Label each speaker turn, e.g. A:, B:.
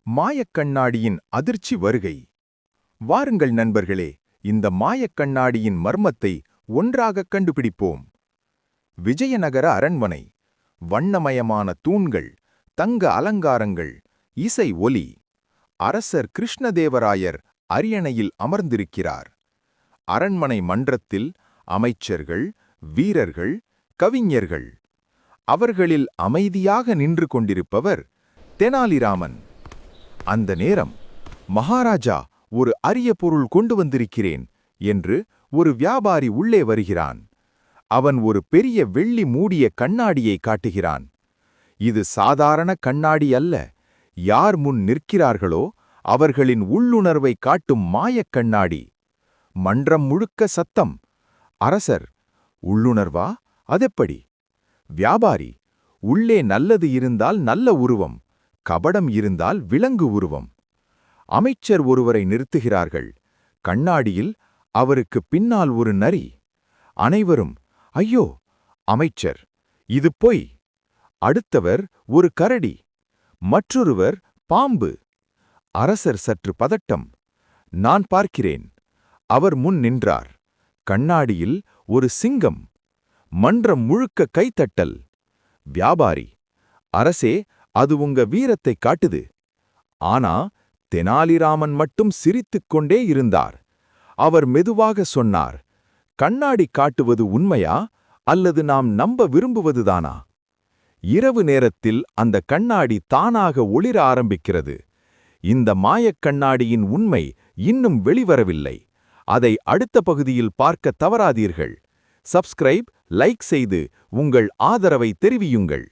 A: மாயக்கண்ணாடியின் அதிர்ச்சி வருகை. வாருங்கள் நண்பர்களே, இந்த மாயக்கண்ணாடியின் மர்மத்தை ஒன்றாகக் கண்டுபிடிப்போம். விஜயநகர அரண்மனை. வண்ணமயமான தூண்கள், தங்க அலங்காரங்கள், இசை ஒலி. அரசர் கிருஷ்ணதேவராயர் அரியணையில் அமர்ந்திருக்கிறார். அரண்மனை மன்றத்தில் அமைச்சர்கள், வீரர்கள், கவிஞர்கள். அவர்களில் அமைதியாக நின்று கொண்டிருப்பவர் தெனாலிராமன். அந்த நேரம், மகாராஜா, ஒரு அரிய பொருள் கொண்டு வந்திருக்கிறேன் என்று ஒரு வியாபாரி உள்ளே வருகிறான். அவன் ஒரு பெரிய வெள்ளி மூடிய கண்ணாடியை காட்டுகிறான். இது சாதாரண கண்ணாடி அல்ல, யார் முன் நிற்கிறார்களோ அவர்களின் உள்ளுணர்வை காட்டும் மாயக் கண்ணாடி. மன்றம் முழுக்க சத்தம். அரசர்: உள்ளுணர்வா? அதெப்படி? வியாபாரி: உள்ளே நல்லது இருந்தால் நல்ல உருவம், கபடம் இருந்தால் விலங்கு உருவம். அமைச்சர் ஒருவரை நிறுத்துகிறார்கள். கண்ணாடியில் அவருக்கு பின்னால் ஒரு நரி. அனைவரும்: ஐயோ! அமைச்சர்: இது பொய். அடுத்தவர் ஒரு கரடி, மற்றொருவர் பாம்பு. அரசர் சற்று பதட்டம். நான் பார்க்கிறேன். அவர் முன் நின்றார். கண்ணாடியில் ஒரு சிங்கம். மன்றம் முழுக்க கைத்தட்டல். வியாபாரி: அரசே, அது உங்க வீரத்தை காட்டுது. ஆனா தெனாலிராமன் மட்டும் சிரித்துக் கொண்டே இருந்தார். அவர் மெதுவாக சொன்னார்: கண்ணாடி காட்டுவது உண்மையா அல்லது நாம் நம்ப விரும்புவதுதானா? இரவு நேரத்தில் அந்த கண்ணாடி தானாக ஒளிர ஆரம்பிக்கிறது. இந்த மாயக் கண்ணாடியின் உண்மை இன்னும் வெளிவரவில்லை. அதை அடுத்த பகுதியில் பார்க்க தவறாதீர்கள். சப்ஸ்கிரைப், லைக் செய்து உங்கள் ஆதரவை தெரிவியுங்கள்.